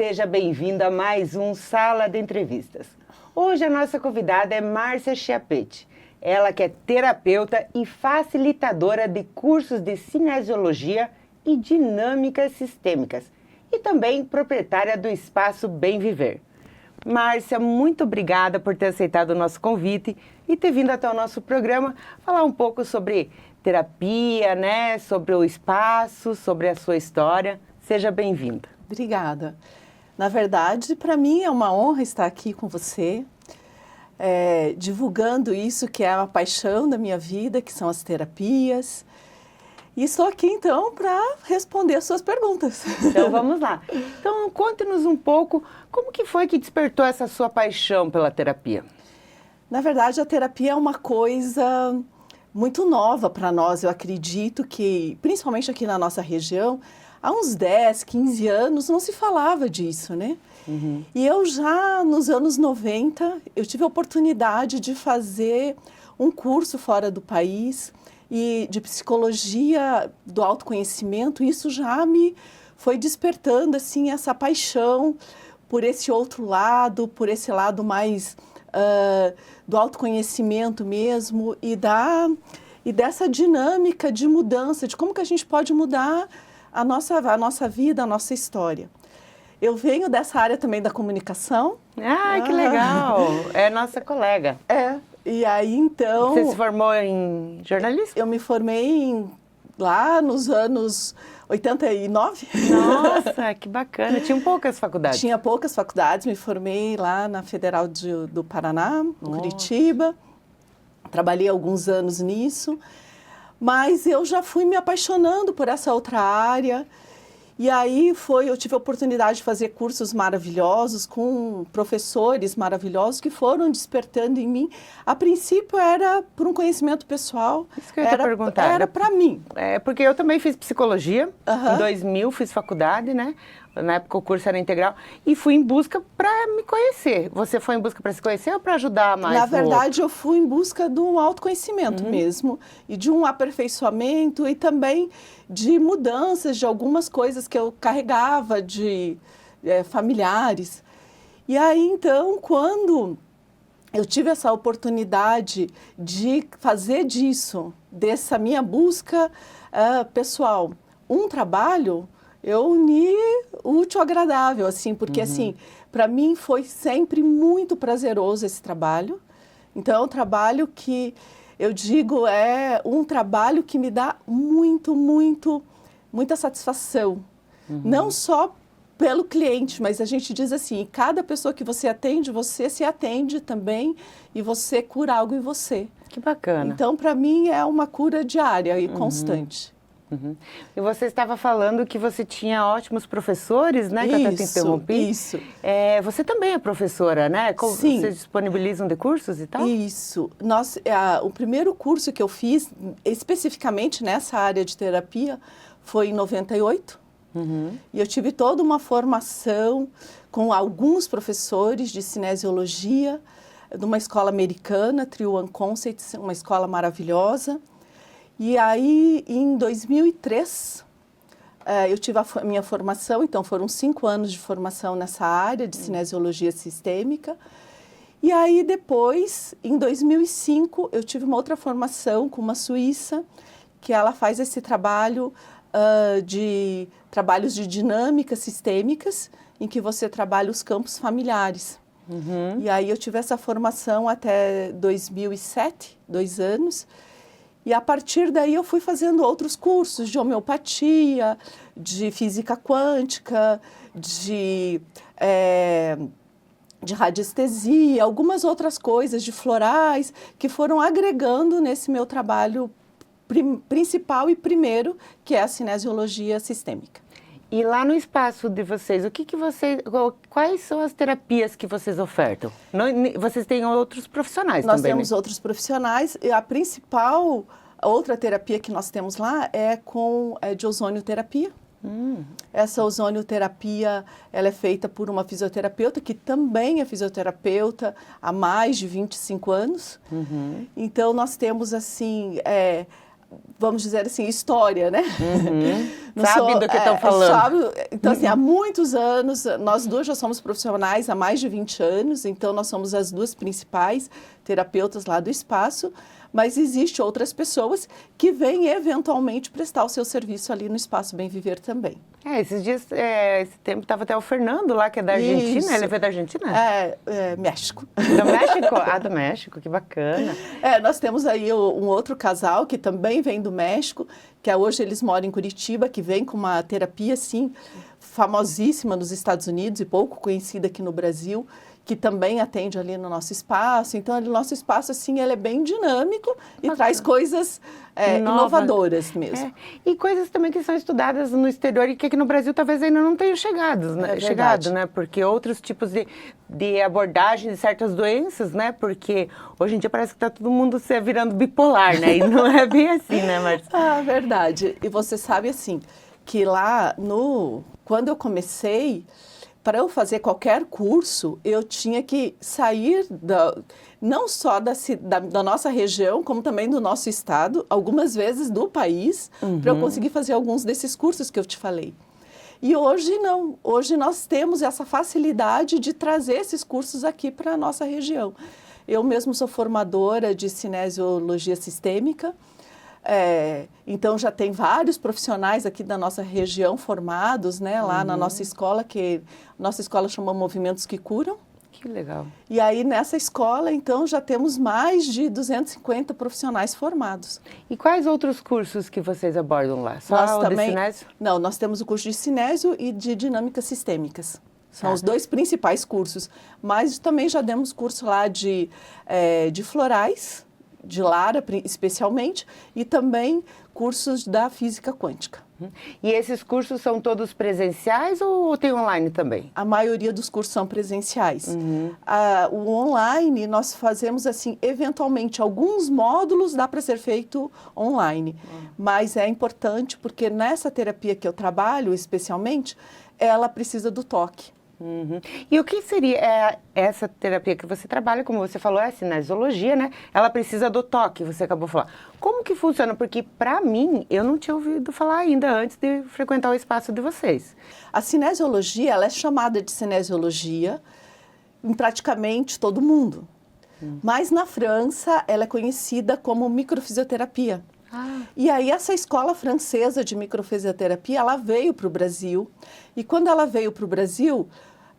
Seja bem-vindo a mais um Sala de Entrevistas. Hoje a nossa convidada é Márcia Chiapetti. Ela que é terapeuta e facilitadora de cursos de cinesiologia e dinâmicas sistêmicas e também proprietária do espaço Bem Viver. Márcia, muito obrigada por ter aceitado o nosso convite e ter vindo até o nosso programa falar um pouco sobre terapia, né? Sobre o espaço, sobre a sua história. Seja bem-vinda. Obrigada. Na verdade, para mim é uma honra estar aqui com você, divulgando isso que é a paixão da minha vida, que são as terapias. E estou aqui, então, para responder as suas perguntas. Então, vamos lá. Então, conte-nos um pouco como que foi que despertou essa sua paixão pela terapia. Na verdade, a terapia é uma coisa muito nova para nós. Eu acredito que, principalmente aqui na nossa região, há uns 10, 15 anos não se falava disso, né? Uhum. E eu já, nos anos 90, eu tive a oportunidade de fazer um curso fora do país e de psicologia do autoconhecimento. Isso já me foi despertando, assim, essa paixão por esse outro lado, por esse lado mais do autoconhecimento mesmo e dessa dinâmica de mudança, de como que a gente pode mudar a nossa vida, a nossa história. Eu venho dessa área também da comunicação. Ah, que legal! É nossa colega. E aí então... Você se formou em jornalismo? Eu me formei lá nos anos 89. Nossa, que bacana! Tinham poucas faculdades. Tinha poucas faculdades, me formei lá na Federal do Paraná, em Curitiba. Trabalhei alguns anos nisso. Mas eu já fui me apaixonando por essa outra área. E aí eu tive a oportunidade de fazer cursos maravilhosos com professores maravilhosos que foram despertando em mim. A princípio era por um conhecimento pessoal. Isso que eu ia te perguntar. Era para mim. Porque eu também fiz psicologia. Em 2000 fiz faculdade, né? Na época o curso era integral. E fui em busca para me conhecer. Você foi em busca para se conhecer ou para ajudar mais? Na verdade, eu fui em busca de um autoconhecimento mesmo. E de um aperfeiçoamento e também de mudanças de algumas coisas que eu carregava de familiares. E aí, então, quando eu tive essa oportunidade de fazer disso, dessa minha busca pessoal, um trabalho, eu uni o útil ao agradável, assim, porque, assim, para mim foi sempre muito prazeroso esse trabalho. Então, é um trabalho que, eu digo, é um trabalho que me dá muita satisfação. Não só pelo cliente, mas a gente diz assim, cada pessoa que você atende, você se atende também e você cura algo em você. Que bacana. Então, para mim, é uma cura diária e constante. E você estava falando que você tinha ótimos professores, né? Que eu até te interrompi. Isso. Você também é professora, né? Sim. Vocês disponibilizam de cursos e tal? Isso. O primeiro curso que eu fiz, especificamente nessa área de terapia, foi em 98. E eu tive toda uma formação com alguns professores de cinesiologia, de uma escola americana, True One Concepts, uma escola maravilhosa. E aí, em 2003, eu tive a minha formação, então foram 5 anos de formação nessa área de cinesiologia sistêmica. E aí, depois, em 2005, eu tive uma outra formação com uma suíça, que ela faz esse trabalho de trabalhos de dinâmicas sistêmicas, em que você trabalha os campos familiares. E aí, eu tive essa formação até 2007, 2 anos. E a partir daí eu fui fazendo outros cursos de homeopatia, de física quântica, de radiestesia, algumas outras coisas, de florais, que foram agregando nesse meu trabalho principal e primeiro, que é a cinesiologia sistêmica. E lá no espaço de vocês, quais são as terapias que vocês ofertam? Vocês têm outros profissionais nós também, temos outros profissionais e a outra terapia que nós temos lá é de ozonioterapia. Essa ozonioterapia, ela é feita por uma fisioterapeuta que também é fisioterapeuta há mais de 25 anos. Então, nós temos, assim, vamos dizer assim, história, né? Sabe do que estão falando. Então, assim, há muitos anos, nós duas já somos profissionais há mais de 20 anos, então nós somos as duas principais terapeutas lá do espaço, mas existem outras pessoas que vêm eventualmente prestar o seu serviço ali no Espaço Bem Viver também. Esses dias, esse tempo, estava até o Fernando lá, que é da Argentina. Isso. Ele veio da Argentina? México. Do México? Do México, que bacana. Nós temos aí um outro casal que também vem do México, que hoje eles moram em Curitiba, que vem com uma terapia, assim, famosíssima nos Estados Unidos e pouco conhecida aqui no Brasil, que também atende ali no nosso espaço. Então, ali, o nosso espaço, assim, ele é bem dinâmico e traz coisas inovadoras mesmo. E coisas também que são estudadas no exterior e que aqui no Brasil talvez ainda não tenham chegado, né? Porque outros tipos de abordagem de certas doenças, né? Porque hoje em dia parece que está todo mundo se virando bipolar, né? E não é bem assim, né, Marcia? Verdade. E você sabe, assim, que lá quando eu comecei, para eu fazer qualquer curso, eu tinha que sair não só da nossa região, como também do nosso estado, algumas vezes do país, para eu conseguir fazer alguns desses cursos que eu te falei. E hoje não. Hoje nós temos essa facilidade de trazer esses cursos aqui para a nossa região. Eu mesmo sou formadora de cinesiologia sistêmica, então já tem vários profissionais aqui da nossa região formados, né, lá na nossa escola, que nossa escola chama Movimentos que Curam. Que legal. E aí nessa escola, então, já temos mais de 250 profissionais formados. E quais outros cursos que vocês abordam lá? Só o de cinésio? Não, nós temos o curso de cinésio e de dinâmicas sistêmicas. São os dois principais cursos. Mas também já demos curso lá de florais, de Lara, especialmente, e também cursos da física quântica. E esses cursos são todos presenciais ou tem online também? A maioria dos cursos são presenciais. O online, nós fazemos, assim, eventualmente, alguns módulos dá para ser feito online. Mas é importante porque nessa terapia que eu trabalho, especialmente, ela precisa do toque. E o que seria essa terapia que você trabalha, como você falou, é a cinesiologia, né? Ela precisa do toque, você acabou de falar. Como que funciona? Porque, para mim, eu não tinha ouvido falar ainda antes de frequentar o espaço de vocês. A cinesiologia, ela é chamada de cinesiologia em praticamente todo mundo. Mas na França, ela é conhecida como microfisioterapia. E aí essa escola francesa de microfisioterapia, ela veio para o Brasil. E quando ela veio para o Brasil,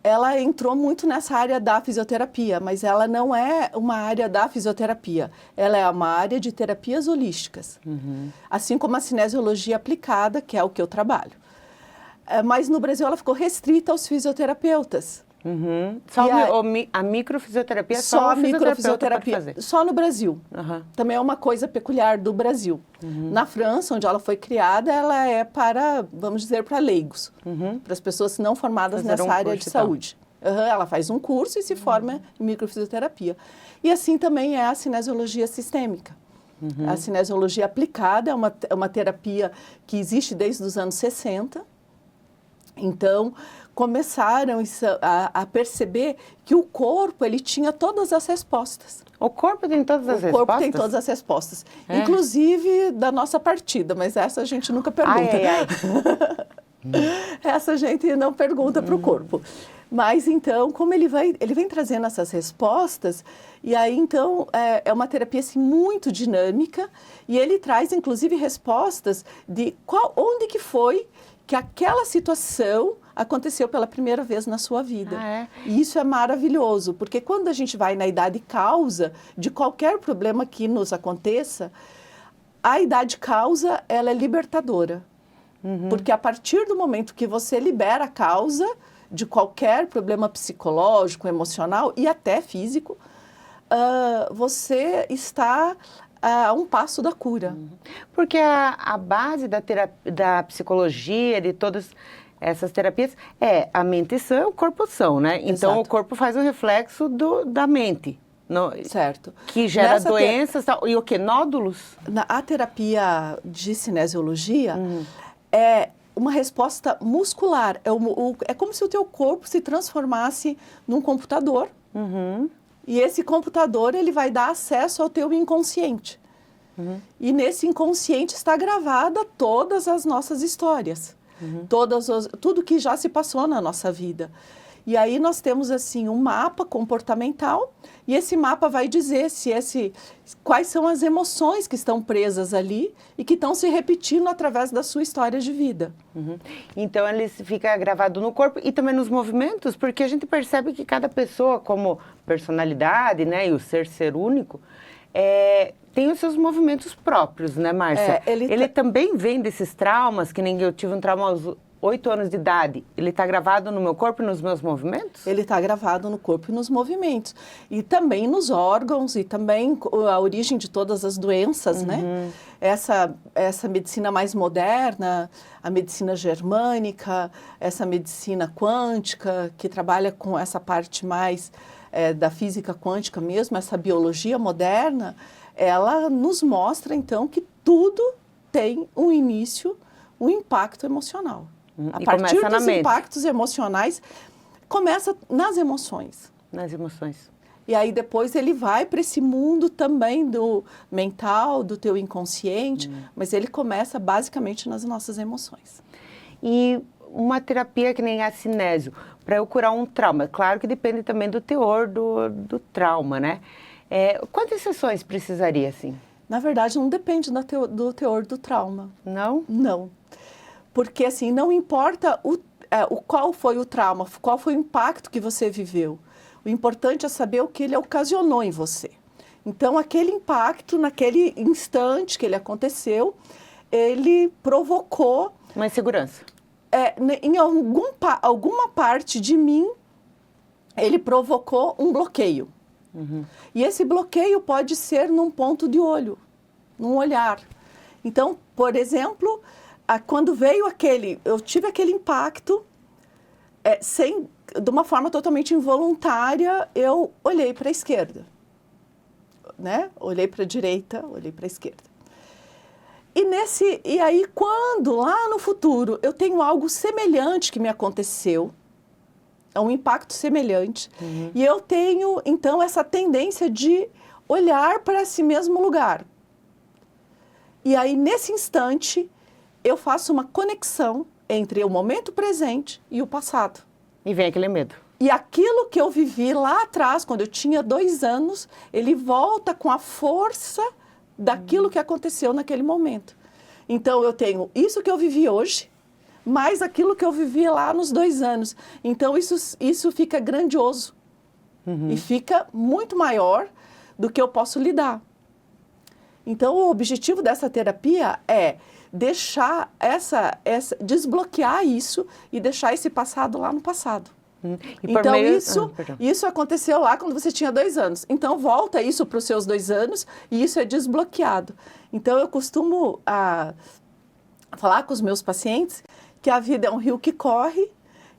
ela entrou muito nessa área da fisioterapia, mas ela não é uma área da fisioterapia. Ela é uma área de terapias holísticas. Assim como a cinesiologia aplicada, que é o que eu trabalho. Mas no Brasil ela ficou restrita aos fisioterapeutas. Só a microfisioterapia, só a microfisioterapia pode fazer. Só no Brasil. Também é uma coisa peculiar do Brasil. Na França, onde ela foi criada, ela é para, vamos dizer, para leigos. Para as pessoas não formadas nessa área de saúde. Ela faz um curso e se forma em microfisioterapia. E assim também é a cinesiologia sistêmica. A cinesiologia aplicada é uma terapia que existe desde os anos 60. Então, começaram a perceber que o corpo, ele tinha todas as respostas. O corpo tem todas as respostas? O corpo tem todas as respostas. Inclusive da nossa partida, mas essa a gente nunca pergunta. Essa a gente não pergunta para o corpo. Mas então, como ele vem trazendo essas respostas, e aí então é uma terapia assim, muito dinâmica, e ele traz inclusive respostas de onde que foi que aquela situação aconteceu pela primeira vez na sua vida. E isso é maravilhoso, porque quando a gente vai na idade causa de qualquer problema que nos aconteça, a idade causa, ela é libertadora. Porque a partir do momento que você libera a causa de qualquer problema psicológico, emocional e até físico, você está a um passo da cura. Porque a base da psicologia, de todas essas terapias, é a mente sã, o corpo são, né? Então, Exato. o corpo faz o reflexo da mente. Certo. Que gera doenças, e o que? Nódulos? A terapia de cinesiologia é uma resposta muscular. É como se o teu corpo se transformasse num computador. E esse computador, ele vai dar acesso ao teu inconsciente. E nesse inconsciente está gravada todas as nossas histórias, tudo que já se passou na nossa vida. E aí nós temos assim um mapa comportamental e esse mapa vai dizer quais são as emoções que estão presas ali e que estão se repetindo através da sua história de vida. Então ele fica gravado no corpo e também nos movimentos, porque a gente percebe que cada pessoa, como personalidade, né, e o ser único, tem os seus movimentos próprios, né, Márcia? Ele também vem desses traumas, que nem eu tive um trauma aos 8 anos de idade. Ele está gravado no meu corpo e nos meus movimentos? Ele está gravado no corpo e nos movimentos. E também nos órgãos e também a origem de todas as doenças, né? Essa medicina mais moderna, a medicina germânica, essa medicina quântica, que trabalha com essa parte mais da física quântica mesmo, essa biologia moderna, ela nos mostra, então, que tudo tem um início, um impacto emocional. A partir dos impactos emocionais, começa nas emoções. Nas emoções. E aí depois ele vai para esse mundo também do mental, do teu inconsciente, mas ele começa basicamente nas nossas emoções. E uma terapia que nem a cinésio, para eu curar um trauma, claro que depende também do teor do trauma, né? Quantas sessões precisaria, assim? Na verdade, não depende do teor do trauma. Não? Não. Porque, assim, não importa qual foi o trauma, qual foi o impacto que você viveu. O importante é saber o que ele ocasionou em você. Então, aquele impacto, naquele instante que ele aconteceu, ele provocou... Uma insegurança. Em alguma parte de mim, ele provocou um bloqueio. E esse bloqueio pode ser num ponto de olho, num olhar. Então, por exemplo... Quando veio eu tive aquele impacto, de uma forma totalmente involuntária, eu olhei para a esquerda, né? Olhei para a direita, olhei para a esquerda. E aí, quando lá no futuro eu tenho algo semelhante que me aconteceu, um impacto semelhante, e eu tenho, então, essa tendência de olhar para esse mesmo lugar. E aí, nesse instante... eu faço uma conexão entre o momento presente e o passado. E vem aquele medo. E aquilo que eu vivi lá atrás, quando eu tinha 2 anos, ele volta com a força daquilo que aconteceu naquele momento. Então, eu tenho isso que eu vivi hoje, mais aquilo que eu vivi lá nos 2 anos. Então, isso fica grandioso. E fica muito maior do que eu posso lidar. Então, o objetivo dessa terapia é deixar desbloquear isso e deixar esse passado lá no passado. Então, isso aconteceu lá quando você tinha 2 anos. Então, volta isso para os seus 2 anos e isso é desbloqueado. Então, eu costumo falar com os meus pacientes que a vida é um rio que corre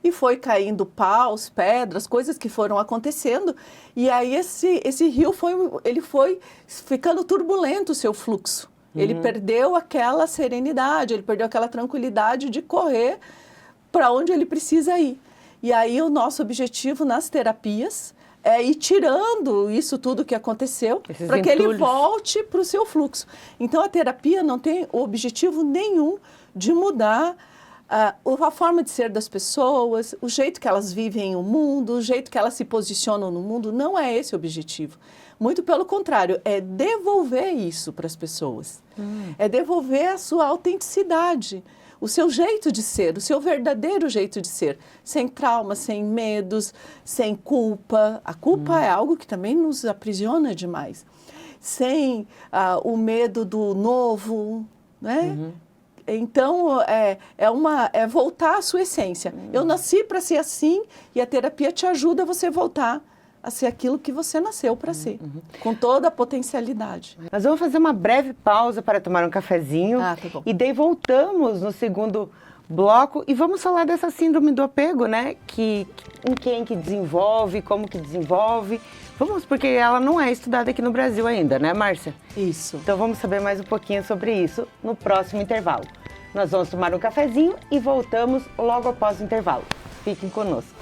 e foi caindo paus, pedras, coisas que foram acontecendo. E aí, esse rio ele foi ficando turbulento o seu fluxo. Ele perdeu aquela serenidade, ele perdeu aquela tranquilidade de correr para onde ele precisa ir. E aí o nosso objetivo nas terapias é ir tirando isso tudo que aconteceu para que ele volte para o seu fluxo. Então a terapia não tem objetivo nenhum de mudar a forma de ser das pessoas, o jeito que elas vivem o mundo, o jeito que elas se posicionam no mundo. Não é esse o objetivo. Muito pelo contrário, é devolver isso para as pessoas. É devolver a sua autenticidade, o seu jeito de ser, o seu verdadeiro jeito de ser. Sem traumas, sem medos, sem culpa. A culpa é algo que também nos aprisiona demais. Sem o medo do novo, né? Então, é voltar à sua essência. Eu nasci para ser assim e a terapia te ajuda a você voltar a ser aquilo que você nasceu para ser, com toda a potencialidade. Nós vamos fazer uma breve pausa para tomar um cafezinho Tá bom. E daí voltamos no segundo bloco e vamos falar dessa síndrome do apego, né? Em quem que desenvolve, como que desenvolve. Vamos, porque ela não é estudada aqui no Brasil ainda, né, Márcia? Isso. Então vamos saber mais um pouquinho sobre isso no próximo intervalo. Nós vamos tomar um cafezinho e voltamos logo após o intervalo. Fiquem conosco.